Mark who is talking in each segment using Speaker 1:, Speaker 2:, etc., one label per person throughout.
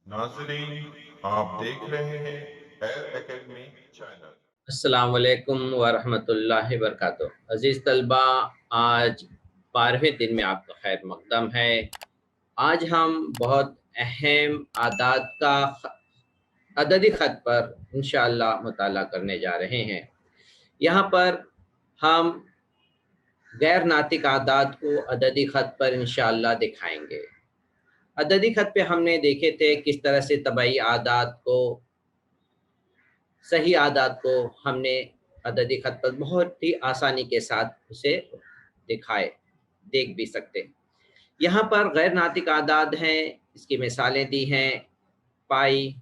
Speaker 1: नाज़रीन, आप देख रहे हैं एयर एकेडमी चैनल।
Speaker 2: अस्सलाम वालेकुम वरहमतुल्लाहि वबरकातुहू। अज़ीज़ तलबा, आज 12वें दिन में आपका खैर मक़दम है। आज हम बहुत अहम आदात का अददी ख़त पर इंशाअल्लाह मुताला करने जा रहे हैं। यहाँ पर हम गैर नातिक आदात को अददी ख़त पर इंशाअल्लाह दिखाएँगे। अददी ख़त पे हमने देखे थे किस तरह से तबाई आदात को, सही आदात को हमने अददी ख़त पर बहुत ही आसानी के साथ उसे दिखाए, देख भी सकते। यहाँ पर गैर नातिक आदाद हैं, इसकी मिसालें दी हैं। पाई,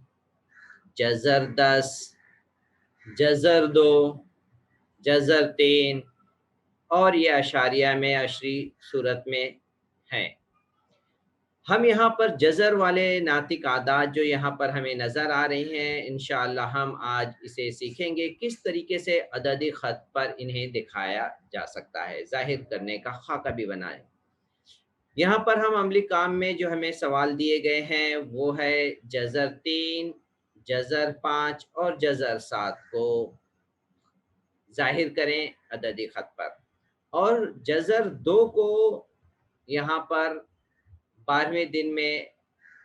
Speaker 2: जज़र 10, जज़र 2, जज़र 3 और ये अशारिया में अशरी सूरत में हैं। हम यहाँ पर जज़र वाले नातिक आदाद जो यहाँ पर हमें नज़र आ रही हैं, इंशाअल्लाह हम आज इसे सीखेंगे किस तरीके से अददी ख़त पर इन्हें दिखाया जा सकता है, ज़ाहिर करने का ख़ाका भी बनाएँ। यहाँ पर हम अमली काम में जो हमें सवाल दिए गए हैं वो है जज़र 3, जज़र 5 और जज़र 7 को ज़ाहिर करें अददी ख़त पर, और जज़र 2 को यहाँ पर 12वें दिन में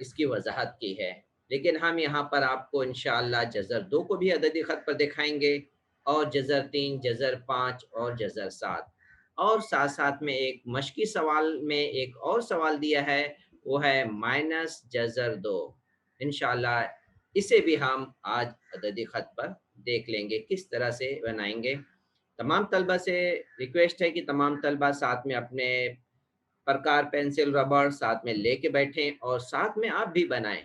Speaker 2: इसकी वज़ाहत की है। लेकिन हम यहाँ पर आपको इंशाअल्लाह जज़र 2 को भी अददी ख़त पर दिखाएँगे, और जज़र 3, जज़र 5 और जज़र 7, और साथ-साथ में एक मश्की सवाल में एक और सवाल दिया है, वो है माइनस जज़र 2। इंशाअल्लाह इसे भी हम आज अददी ख़त पर देख लेंगे किस तरह से बनाएँगे। तमाम तलबा से रिक्वेस्ट है कि तमाम तलबा साथ में अपने प्रकार पेंसिल रबड़ साथ में लेके बैठें और साथ में आप भी बनाएं,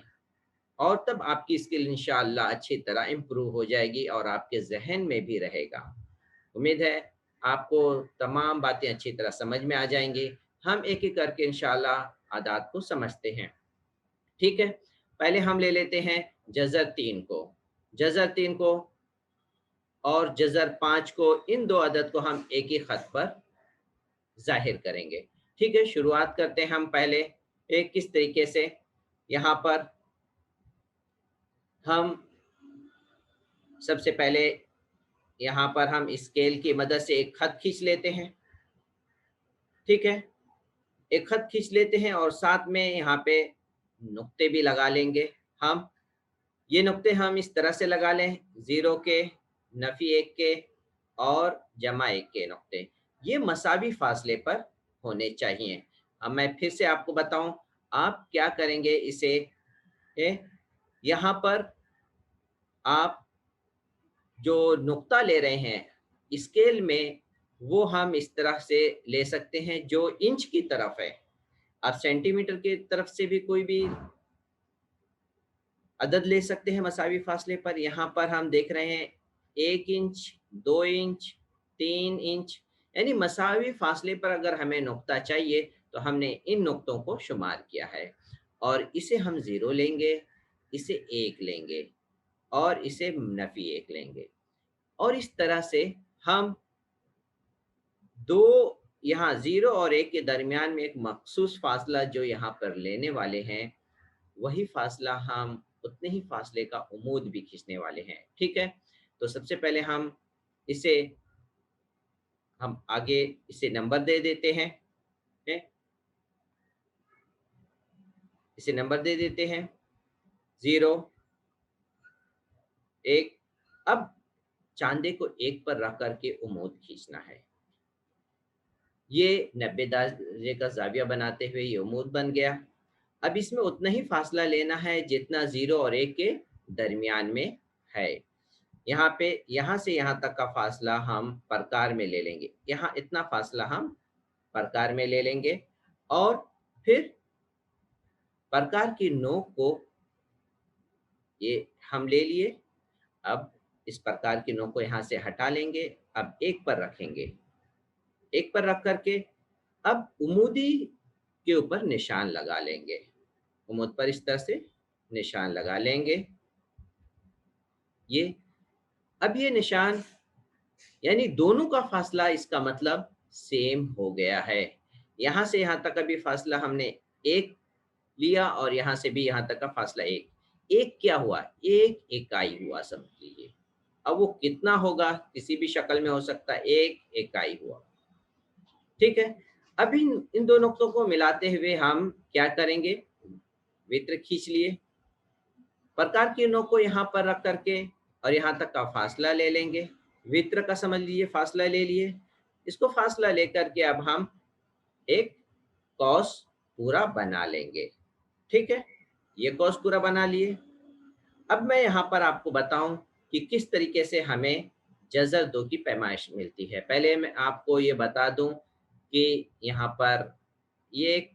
Speaker 2: और तब आपकी स्किल इंशाअल्लाह अच्छी तरह इम्प्रूव हो जाएगी और आपके जहन में भी रहेगा। उम्मीद है आपको तमाम बातें अच्छी तरह समझ में आ जाएंगी। हम एक एक करके इंशाअल्लाह आदात को समझते हैं। ठीक है, पहले हम ले लेते हैं जज़र 3 को। जज़र 3 को और जज़र 5 को, इन दो अदद को हम एक ही ख़त पर ज़ाहिर करेंगे। ठीक है, शुरुआत करते हैं हम पहले एक किस तरीके से। यहाँ पर हम सबसे पहले यहाँ पर हम स्केल की मदद से एक ख़त खींच लेते हैं। ठीक है, एक ख़त खींच लेते हैं और साथ में यहाँ पे नुक्ते भी लगा लेंगे हम। ये नुक्ते हम इस तरह से लगा लें, 0 के, नफ़ी 1 के और जमा 1 के नुक्ते। ये मसावी फ़ासले पर होने चाहिए। अब मैं फिर से आपको बताऊँ, आप क्या करेंगे इसे, ए, यहाँ पर आप जो नुक्ता ले रहे हैं स्केल में, वो हम इस तरह से ले सकते हैं जो इंच की तरफ है। आप सेंटीमीटर की तरफ से भी कोई भी अदद ले सकते हैं मसावी फासले पर। यहाँ पर हम देख रहे हैं 1 इंच, 2 इंच, 3 इंच, यानी मसावी फासले पर अगर हमें नुक्ता चाहिए तो हमने इन नुक्तों को शुमार किया है, और इसे हम 0 लेंगे, इसे 1 लेंगे और इसे नफ़ी 1 लेंगे, और इस तरह से हम दो, यहाँ 0 और 1 के दरमियान में एक मखसूस फासला जो यहाँ पर लेने वाले हैं, वही फासला हम उतने ही फासले का उमूद भी खींचने वाले हैं। ठीक है, तो सबसे पहले इसे हम आगे इसे नंबर दे देते हैं। है? इसे नंबर दे देते हैं 0, 1। अब चांदे को 1 पर रख करके उमूद खींचना है। ये 90 दर्जे का ज़ाविया बनाते हुए ये उमूद बन गया। अब इसमें उतना ही फासला लेना है जितना 0 और 1 के दरमियान में है। यहाँ पे यहाँ से यहाँ तक का फासला हम प्रकार में ले लेंगे, यहाँ इतना फासला हम प्रकार में ले लेंगे, और फिर प्रकार की नोक को ये हम ले लिए। अब इस प्रकार की नोक को यहाँ से हटा लेंगे, अब 1 पर रखेंगे। 1 पर रख करके अब उमूदी के ऊपर निशान लगा लेंगे। उमूद पर इस तरह से निशान लगा लेंगे। ये अब ये निशान, यानी दोनों का फासला, इसका मतलब सेम हो गया है। यहाँ से यहाँ तक का भी फासला हमने 1 लिया और यहाँ से भी यहाँ तक का फासला 1। एक क्या हुआ, एक इकाई हुआ समझ लीजिए। अब वो कितना होगा किसी भी शक्ल में हो सकता है, एक इकाई हुआ। ठीक है, अब इन दो नुक्तों को मिलाते हुए हम क्या करेंगे, वृत्त खींच लिए, प्रकार की नोक को यहाँ पर रख करके और यहाँ तक का फासला ले लेंगे। वृत्त का समझ लीजिए फासला ले लिए, इसको फासला लेकर के अब हम एक कौस पूरा बना लेंगे। ठीक है, ये कौस पूरा बना लिए। अब मैं यहाँ पर आपको बताऊं कि किस तरीके से हमें जज़र 2 की पैमाइश मिलती है। पहले मैं आपको ये बता दूं कि यहाँ पर ये एक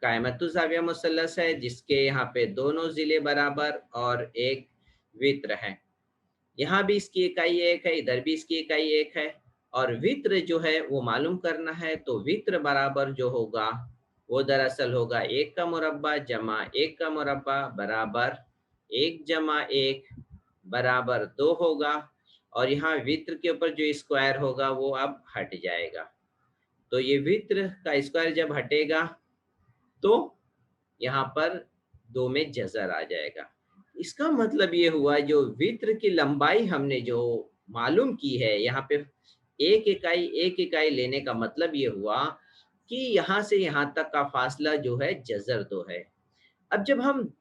Speaker 2: कायमतुज़ाविया मुसल्लस है जिसके यहाँ पे दोनों ज़िले बराबर और एक वित्र है। यहाँ भी इसकी इकाई 1 है, इधर भी इसकी इकाई 1 है और वित्र जो है वो मालूम करना है, तो वित्र बराबर जो होगा वो दरअसल होगा 1 का मुरब्बा जमा 1 का मुरब्बा बराबर 1 जमा 1 बराबर 2 होगा और यहाँ वित्र के ऊपर जो स्क्वायर होगा वो अब हट जाएगा। तो ये वित्र का स्क्वायर जब हटेगा तो यहाँ पर 2 में जज़र आ जाएगा। इसका मतलब ये हुआ जो वित्र की लंबाई हमने जो मालूम की है, यहाँ पे एक इकाई लेने का मतलब ये हुआ कि यहाँ से यहाँ तक का फासला जो है जज़र 2 है। अब जब हम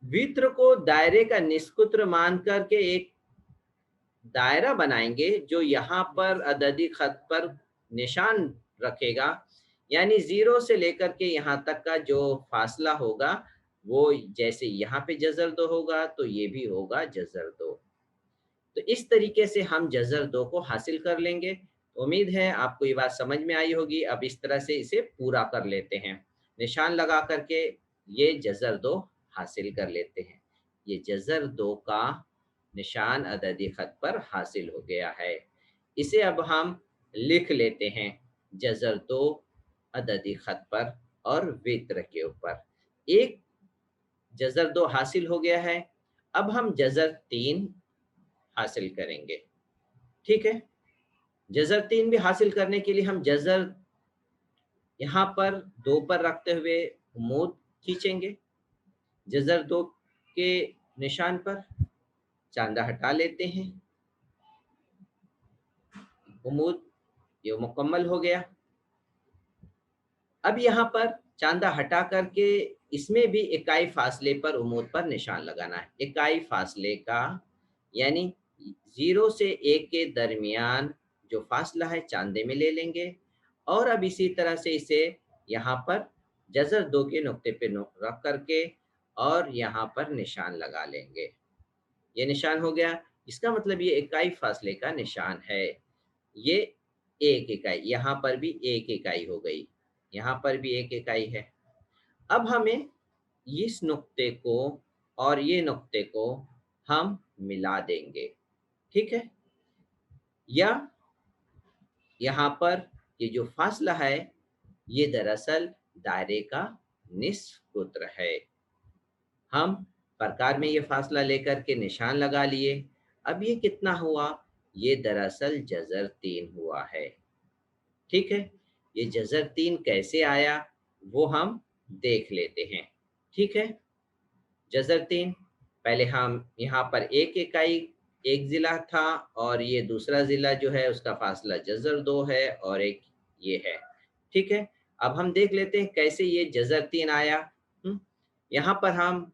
Speaker 2: वित्र को दायरे का निस्कुत्र मान करके एक दायरा बनाएंगे जो यहाँ पर अददी खत पर निशान रखेगा, यानी 0 से लेकर के यहाँ तक का जो फासला होगा वो जैसे यहाँ पे जज़र 2 होगा तो ये भी होगा जज़र 2। तो इस तरीके से हम जज़र 2 को हासिल कर लेंगे। उम्मीद है आपको ये बात समझ में आई होगी। अब इस तरह से इसे पूरा कर लेते हैं, निशान लगा करके ये जज़र 2 हासिल कर लेते हैं। ये जज़र 2 का निशान अददी खत पर हासिल हो गया है। इसे अब हम लिख लेते हैं जज़र 2 अददी खत पर और वित्र के ऊपर। एक जज़र 2 हासिल हो गया है, अब हम जज़र 3 हासिल करेंगे। ठीक है, जज़र 3 भी हासिल करने के लिए हम जज़र यहाँ पर 2 पर रखते हुए उम्मूद खींचेंगे। जज़र 2 के निशान पर चांदा हटा लेते हैं। उम्मूद ये मुकम्मल हो गया। अब यहाँ पर चांदा हटा करके इसमें भी इकाई फासले पर उम्मूद पर निशान लगाना है। इकाई फासले का यानी 0 से 1 के दरमियान जो फासला है चांदे में ले लेंगे और अब इसी तरह से इसे यहाँ पर जज़र 2 के नुक्ते पे रख करके और यहाँ पर निशान लगा लेंगे। ये निशान हो गया, इसका मतलब ये इकाई फासले का निशान है। ये 1 इकाई, यहाँ पर भी 1 इकाई हो गई, यहाँ पर भी 1 इकाई है। अब हमें इस नुक्ते को और ये नुक्ते को हम मिला देंगे। ठीक है, या यहाँ पर ये जो फासला है ये दरअसल दायरे का निस्फ कुत्र है। हम प्रकार में ये फासला लेकर के निशान लगा लिए। अब ये कितना हुआ, ये दरअसल जज़र 3 हुआ है। ठीक है, ये जज़र 3 कैसे आया वो हम देख लेते हैं। ठीक है, जज़र 3 पहले हम यहाँ पर 1 इकाई 1 ज़िला था और ये दूसरा ज़िला जो है उसका फासला जज़र 2 है और एक ये है। ठीक है, अब हम देख लेते हैं कैसे ये जज़र 3 आया। यहाँ पर हम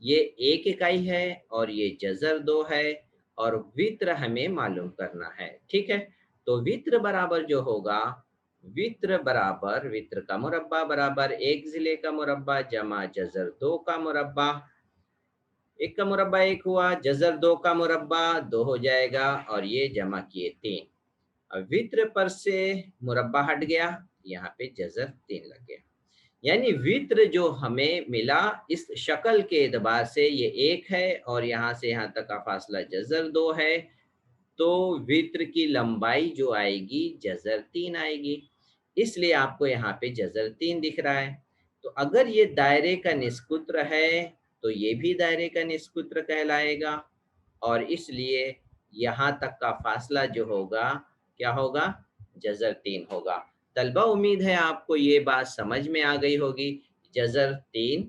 Speaker 2: ये 1 इकाई है और ये जज़र 2 है और वित्र हमें मालूम करना है। ठीक है, तो वित्र बराबर जो होगा, वित्र बराबर वित्र का मुरब्बा बराबर 1 ज़िले का मुरब्बा जमा जज़र 2 का मुरब्बा। 1 का मुरब्बा 1 हुआ, जज़र 2 का मुरब्बा 2 हो जाएगा और ये जमा किए 3। अब वित्र पर से मुरब्बा हट गया, यहाँ पे जज़र 3 लग गया। यानी वित्र जो हमें मिला इस शक्ल के एतबार से ये 1 है और यहाँ से यहाँ तक का फासला जज़र 2 है, तो वित्र की लंबाई जो आएगी जज़र 3 आएगी। इसलिए आपको यहाँ पे जज़र 3 दिख रहा है। तो अगर ये दायरे का निस्कुत्र है तो ये भी दायरे का निस्कुत्र कहलाएगा और इसलिए यहाँ तक का फासला जो होगा क्या होगा, जज़र 3 होगा। तलबा उम्मीद है आपको ये बात समझ में आ गई होगी, जज़र 3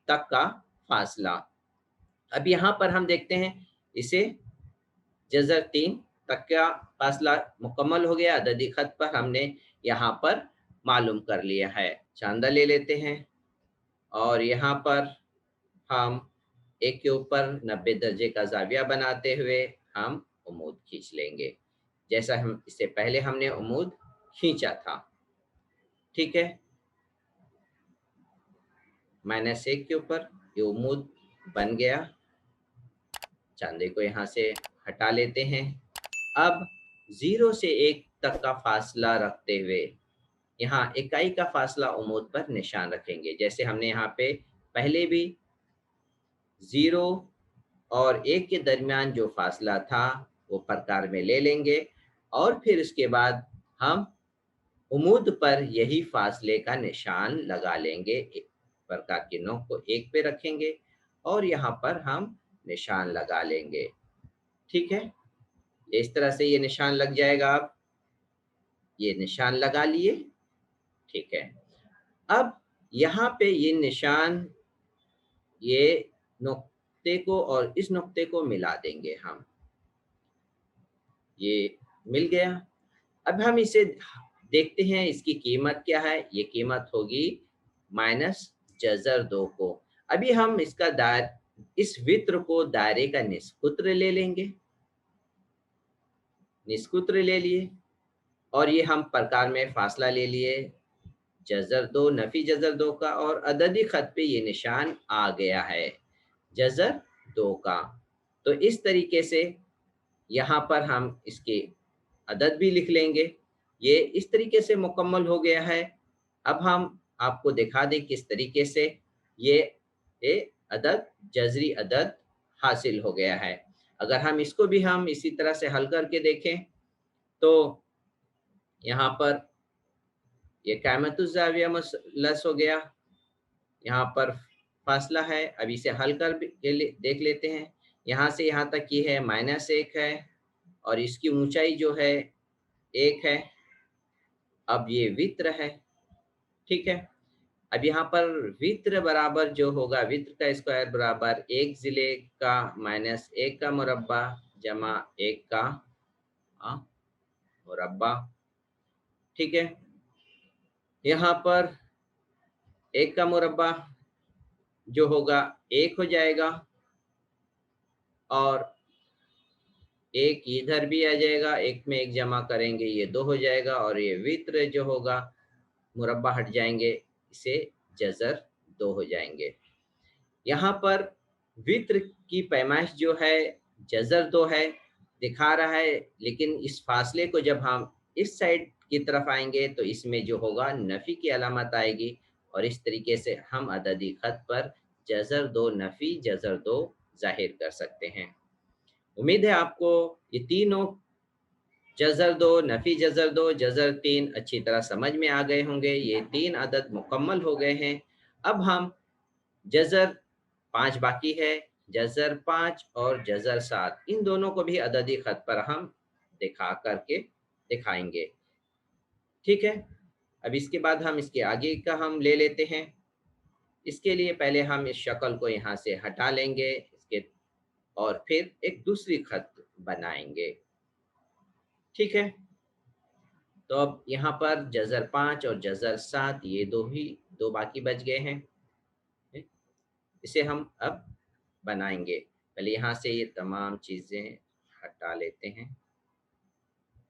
Speaker 2: तक का फासला। अब यहाँ पर हम देखते हैं इसे जज़र 3 तक का फासला मुकम्मल हो गया। अददी खत पर हमने यहाँ पर मालूम कर लिया है। चांदा ले लेते हैं और यहाँ पर हम एक के ऊपर 90 दर्जे का ज़ाविया बनाते हुए हम उम्मूद खींच लेंगे, जैसा हम इससे पहले हमने उम्मूद खींचा था। ठीक है, -1 के ऊपर ये उम्मूद बन गया। चांदे को यहाँ से हटा लेते हैं। अब 0 से 1 तक का फासला रखते हुए यहाँ इकाई का फासला उम्मूद पर निशान रखेंगे, जैसे हमने यहाँ पे पहले भी 0 और 1 के दरमियान जो फासला था वो प्रकार में ले लेंगे और फिर उसके बाद हम उम्मूद पर यही फासले का निशान लगा लेंगे। प्रकार की नोक को 1 पे रखेंगे और यहाँ पर हम निशान लगा लेंगे। ठीक है, इस तरह से ये निशान लग जाएगा। अब ये निशान लगा लिए। ठीक है, अब यहाँ पे ये निशान, ये नुक्ते को और इस नुक्ते को मिला देंगे हम। ये मिल गया। अब हम इसे देखते हैं इसकी कीमत क्या है। ये कीमत होगी -जज़र 2 को। अभी हम इसका इस वित्र को दायरे का निस्कुत्र ले लेंगे। निस्कुत्र ले लिए और ये हम प्रकार में फासला ले लिए जज़र 2 नफ़ी जज़र 2 का, और अददी खत पे ये निशान आ गया है जज़र 2 का। तो इस तरीके से यहाँ पर हम इसके अदद भी लिख लेंगे। ये इस तरीके से मुकम्मल हो गया है। अब हम आपको दिखा दें किस तरीके से ये अदद जज़री अदद हासिल हो गया है। अगर हम इसको भी हम इसी तरह से हल करके देखें तो यहाँ पर ये क़ाइमतुज़्ज़ाविया मुसल्लस हो गया। यहाँ पर फासला है। अब इसे हल कर देख लेते हैं। यहाँ से यहाँ तक ये है -1 है और इसकी ऊंचाई जो है 1 है। अब ये वित्र है। ठीक है, अब यहाँ पर वित्र बराबर जो होगा, वित्र का स्क्वायर बराबर 1 ज़िले का -1 का मुरब्बा जमा 1 का मुरब्बा। ठीक है, यहाँ पर 1 का मुरब्बा जो होगा 1 हो जाएगा और 1 इधर भी आ जाएगा, 1 में 1 जमा करेंगे ये 2 हो जाएगा और ये वित्र जो होगा मुरब्बा हट जाएंगे, इसे जज़र 2 हो जाएंगे। यहाँ पर वित्र की पैमाइश जो है जज़र 2 है दिखा रहा है, लेकिन इस फासले को जब हम इस साइड की तरफ आएंगे तो इसमें जो होगा नफ़ी की अलामत आएगी और इस तरीके से हम अददी खत पर जज़र 2 नफ़ी जज़र 2 ज़ाहिर कर सकते हैं। उम्मीद है आपको ये तीनों जज़र 2, नफ़ी जज़र 2, जज़र 3 अच्छी तरह समझ में आ गए होंगे। ये 3 अदद मुकम्मल हो गए हैं। अब हम जज़र 5 बाकी है, जज़र 5 और जज़र 7 इन दोनों को भी अददी खत पर हम दिखा करके दिखाएंगे। ठीक है, अब इसके बाद हम इसके आगे का हम ले लेते हैं। इसके लिए पहले हम इस शक्ल को यहाँ से हटा लेंगे इसके और फिर एक दूसरी खत बनाएंगे। ठीक है, तो अब यहाँ पर जज़र 5 और जज़र 7 ये दो बाकी बच गए हैं। इसे हम अब बनाएंगे। पहले यहाँ से ये तमाम चीज़ें हटा लेते हैं।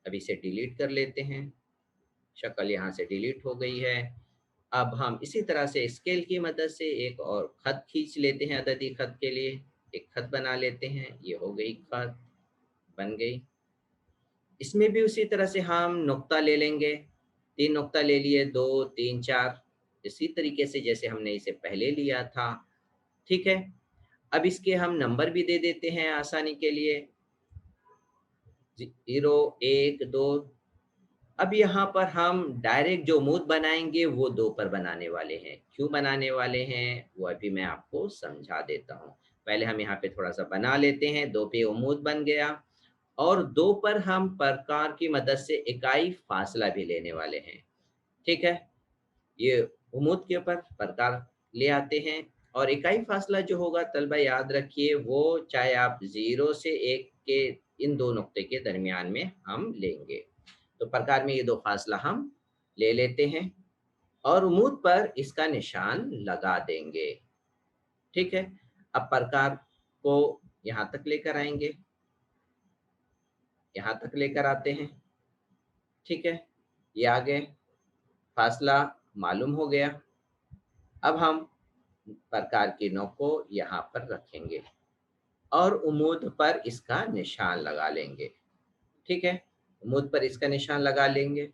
Speaker 2: अब इसे डिलीट कर लेते हैं। शक्ल यहाँ से डिलीट हो गई है। अब हम इसी तरह से स्केल की मदद से एक और खत खींच लेते हैं। अददी खत के लिए एक खत बना लेते हैं। ये हो गई खत, बन गई। इसमें भी उसी तरह से हम नुक्ता ले लेंगे। 3 नुक्ता ले लिए, 2, 3, 4 इसी तरीके से जैसे हमने इसे पहले लिया था। ठीक है, अब इसके हम नंबर भी दे देते हैं आसानी के लिए 0, 1, 2। अब यहाँ पर हम डायरेक्ट जो उम्मूद बनाएंगे वो 2 पर बनाने वाले हैं। क्यों बनाने वाले हैं वो अभी मैं आपको समझा देता हूँ। पहले हम यहाँ पे थोड़ा सा बना लेते हैं। 2 पे उम्मूद बन गया और 2 पर हम प्रकार की मदद से इकाई फासला भी लेने वाले हैं। ठीक है, ये उम्मूद के ऊपर प्रकार ले आते हैं और इकाई फासला जो होगा तलबा याद रखिए, वो चाहे आप 0 से 1 के इन दो नुक्ते के दरमियान में हम लेंगे। तो प्रकार में ये दो फासला हम ले लेते हैं और उमूद पर इसका निशान लगा देंगे। ठीक है, अब प्रकार को यहाँ तक लेकर आएंगे, यहाँ तक लेकर आते हैं। ठीक है, ये आगे फासला मालूम हो गया। अब हम प्रकार की नोक को यहाँ पर रखेंगे और उमूद पर इसका निशान लगा लेंगे। ठीक है, उमूद पर इसका निशान लगा लेंगे।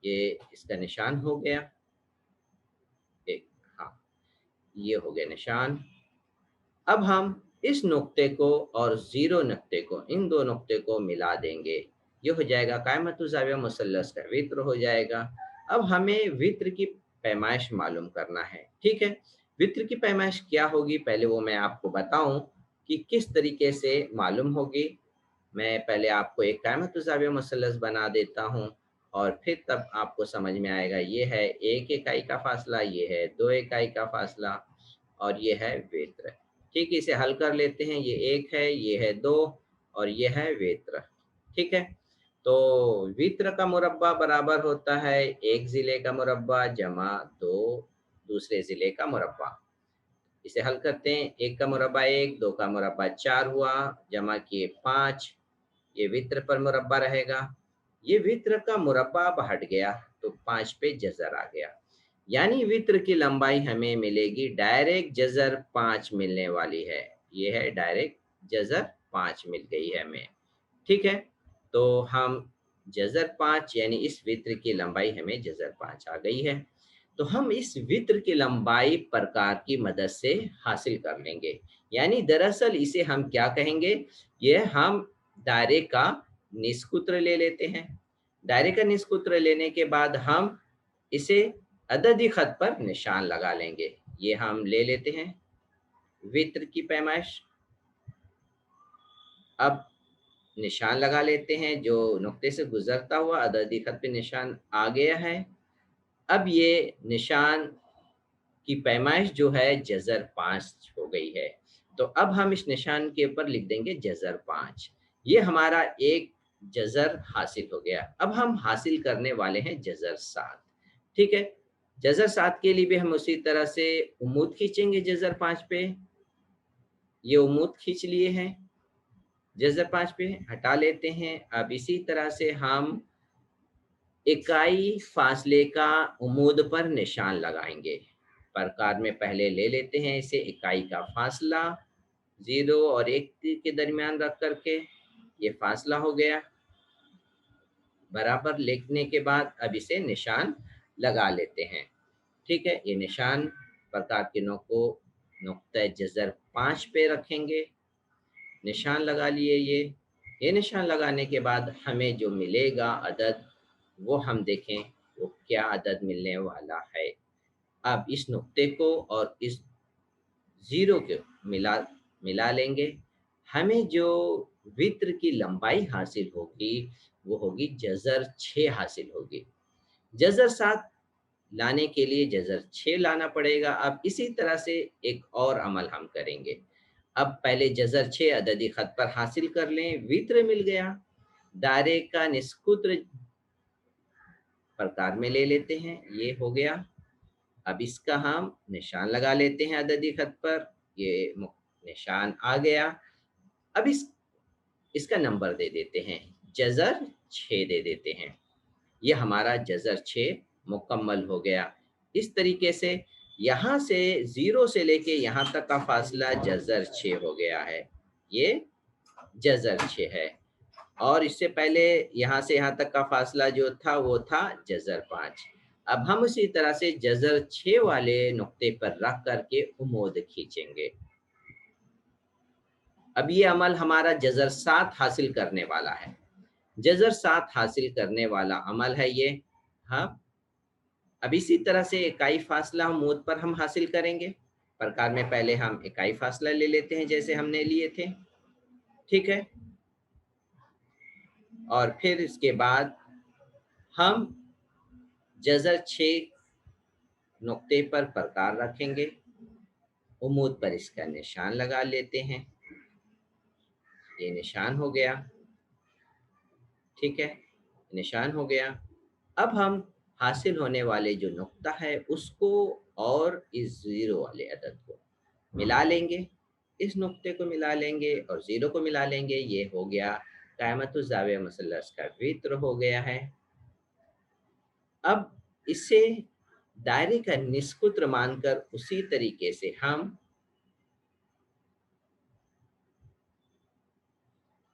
Speaker 2: ये इसका निशान हो गया एक, हाँ, ये हो गया निशान। अब हम इस नुक्ते को और 0 नुक्ते को, इन दो नुक्ते को मिला देंगे। ये हो जाएगा कायमतु ज़ाविया मुसल्लस का वित्र हो जाएगा। अब हमें वित्र की पैमाइश मालूम करना है। ठीक है, वित्र की पैमाइश क्या होगी, पहले वो मैं आपको बताऊं कि किस तरीके से मालूम होगी। मैं पहले आपको एक कायमतु ज़ाविया मुसल्लस बना देता हूँ और फिर तब आपको समझ में आएगा। ये है 1 इकाई का फासला, ये है 2 इकाई का फासला और ये है वित्र। ठीक है, इसे हल कर लेते हैं। ये 1 है, ये है 2 और ये है वित्र। ठीक है, तो वित्र का मुरब्बा बराबर होता है 1 ज़िले का मुरब्बा जमा 2 दूसरे ज़िले का मुरब्बा। इसे हल करते हैं। 1 का मुरब्बा 1, 2 का मुरब्बा 4 हुआ, जमा किए 5, ये वित्र पर मुरब्बा रहेगा। ये वित्र का मुरब्बा अब हट गया तो 5 पे जज़र आ गया, यानी वित्र की लंबाई हमें मिलेगी डायरेक्ट जज़र 5 मिलने वाली है। ये है डायरेक्ट जज़र 5 मिल गई है हमें। ठीक है, तो हम जज़र 5 यानी इस वित्र की लंबाई हमें जज़र 5 आ गई है। तो हम इस वित्र की लंबाई प्रकार की मदद से हासिल कर लेंगे। यानी दरअसल इसे हम क्या कहेंगे, ये हम दायरे का निस्कुत्र ले लेते हैं। दायरे का निस्कुत्र लेने के बाद हम इसे अददी खत पर निशान लगा लेंगे। ये हम ले लेते हैं वित्र की पैमाइश। अब निशान लगा लेते हैं, जो नुक्ते से गुजरता हुआ अददी खत पे निशान आ गया है। अब ये निशान की पैमाइश जो है जज़र 5 हो गई है। तो अब हम इस निशान के ऊपर लिख देंगे जज़र 5। ये हमारा एक जज़र हासिल हो गया। अब हम हासिल करने वाले हैं जज़र 7। ठीक है, जज़र 7 के लिए भी हम उसी तरह से उमूद खींचेंगे जज़र 5 पे। ये उमूद खींच लिए हैं, जज़र 5 पे हटा लेते हैं। अब इसी तरह से हम इकाई फासले का उमूद पर निशान लगाएंगे। प्रकार में पहले ले लेते हैं इसे इकाई का फासला 0 और 1 के दरमियान रख करके, ये फासला हो गया। बराबर लिखने के बाद अब इसे निशान लगा लेते हैं। ठीक है, ये निशान प्रकार के नोक को नुक्ता जज़र 5 पे रखेंगे। निशान लगा लिए। ये निशान लगाने के बाद हमें जो मिलेगा अदद, वो हम देखें वो क्या अदद मिलने वाला है। अब इस नुक्ते को और इस 0 को मिला मिला लेंगे। हमें जो वित्र की लंबाई हासिल होगी वो होगी जज़र 6 हासिल होगी। जज़र 7 लाने के लिए जज़र 6 लाना पड़ेगा। अब इसी तरह से एक और अमल हम करेंगे। अब पहले जज़र 6 अददी खत पर हासिल कर लें, वित्र मिल गया। दायरे का निस्कुत्र प्रकार में ले लेते हैं, ये हो गया। अब इसका हम निशान लगा लेते हैं अददी खत पर, ये निशान आ गया। अब इसका नंबर दे देते हैं, जज़र 6 दे देते हैं। ये हमारा जज़र 6 मुकम्मल हो गया। इस तरीके से यहाँ से 0 से लेके यहाँ तक का फासला जज़र 6 हो गया है। ये जज़र 6 है और इससे पहले यहाँ से यहाँ तक का फासला जो था वो था जज़र 5। अब हम उसी तरह से जज़र 6 वाले नुक्ते पर रख करके उमूद खींचेंगे। अब ये अमल हमारा जज़र 7 हासिल करने वाला है। जज़र 7 हासिल करने वाला अमल है ये। हाँ, अब इसी तरह से इकाई फासला उमूद पर हम हासिल करेंगे। प्रकार में पहले हम इकाई फासला ले लेते हैं जैसे हमने लिए थे। ठीक है, और फिर इसके बाद हम जज़र 6 नुक्ते पर प्रकार रखेंगे। उम्मूद पर इसका निशान लगा लेते हैं। ये निशान हो गया, ठीक है, निशान हो गया। अब हम हासिल होने वाले जो नुक्ता है उसको और इस ज़ीरो वाले अदद को मिला लेंगे। इस नुक्ते को मिला लेंगे और ज़ीरो को मिला लेंगे। ये हो गया क़ाइमतुज़्ज़ाविया मुसल्लस का वित्र हो गया है। अब इसे दायरे का निस्कुत्र मानकर उसी तरीके से हम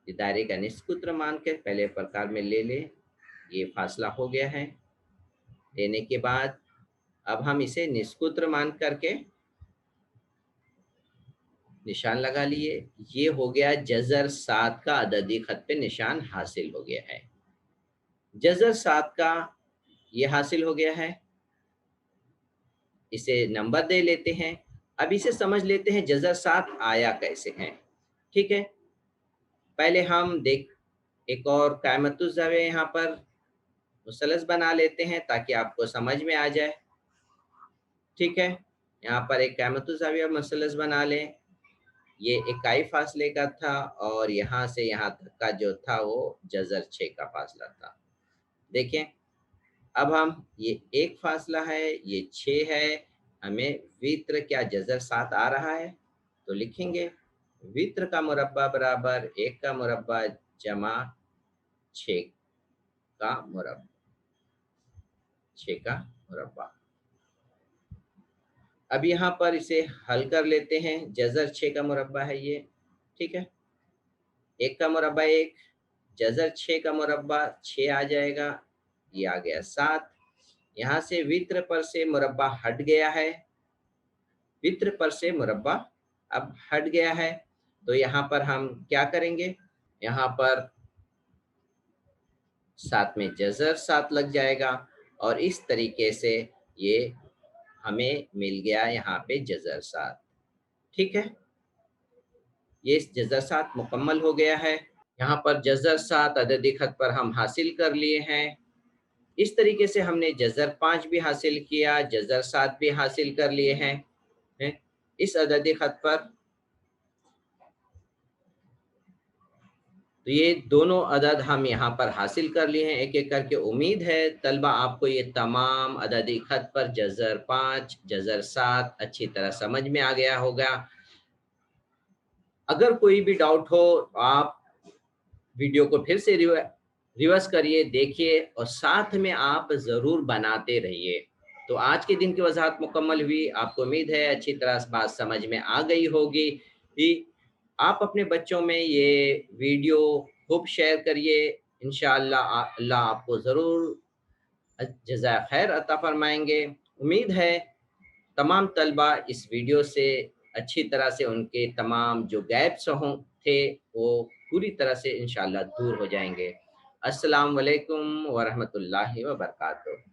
Speaker 2: ये दायरे का निस्कुत्र मान के पहले प्रकार में ले लें। ये फासला हो गया है। लेने के बाद अब हम इसे निस्कुत्र मान करके निशान लगा लिए। ये हो गया जज़र 7 का अददी ख़त पे निशान हासिल हो गया है। जज़र 7 का ये हासिल हो गया है। इसे नंबर दे लेते हैं। अब इसे समझ लेते हैं जज़र 7 आया कैसे है। ठीक है, पहले हम देख एक और क़ाइमतुज़्ज़ाविया यहाँ पर मुसल्लस बना लेते हैं ताकि आपको समझ में आ जाए। ठीक है, यहाँ पर एक क़ाइमतुज़्ज़ाविया मुसल्लस बना लें। ये इकाई फासले का था और यहाँ से यहाँ तक का जो था वो जज़र 6 का फासला था। देखें, अब हम ये एक फासला है, ये 6 है, हमें वित्र क्या जज़र 7 आ रहा है? तो लिखेंगे वित्र का मुरब्बा बराबर 1 का मुरब्बा जमा 6 का मुरब्बा, 6 का मुरब्बा। अब यहाँ पर इसे हल कर लेते हैं। जज़र 6 का मुरब्बा है ये, ठीक है। 1 का मुरब्बा 1, जज़र 6 का मुरब्बा 6 आ जाएगा, ये आ गया 7। यहाँ से वित्र पर से मुरब्बा हट गया है, वित्र पर से मुरब्बा अब हट गया है, तो यहाँ पर हम क्या करेंगे? यहाँ पर 7 में जज़र 7 लग जाएगा और इस तरीके से ये हमें मिल गया यहाँ पे जज़र 7। ठीक है, ये जज़र 7 मुकम्मल हो गया है। यहाँ पर जज़र 7 अददी ख़त पर हम हासिल कर लिए हैं। इस तरीके से हमने जज़र 5 भी हासिल किया, जज़र 7 भी हासिल कर लिए हैं इस अददी ख़त पर। तो ये दोनों अदद हम यहाँ पर हासिल कर लिए हैं एक-एक करके। उम्मीद है तलबा आपको ये तमाम अददी ख़त पर जज़र 5, जज़र 7 अच्छी तरह समझ में आ गया होगा। अगर कोई भी डाउट हो आप वीडियो को फिर से रिवर्स करिए, देखिए और साथ में आप ज़रूर बनाते रहिए। तो आज के दिन की वज़ाहत मुकम्मल हुई। आपको उम्मीद है अच्छी तरह से बात समझ में आ गई होगी कि आप अपने बच्चों में ये वीडियो खूब शेयर करिए। इंशाअल्लाह अल्लाह आपको ज़रूर जज़ाए खैर अता फ़रमाएँगे। उम्मीद है तमाम तलबा इस वीडियो से अच्छी तरह से उनके तमाम जो गैप्स थे वो पूरी तरह से इंशाअल्लाह दूर हो जाएँगे। अस्सलाम वालेकुम व रहमतुल्लाहि व बरकातुहू।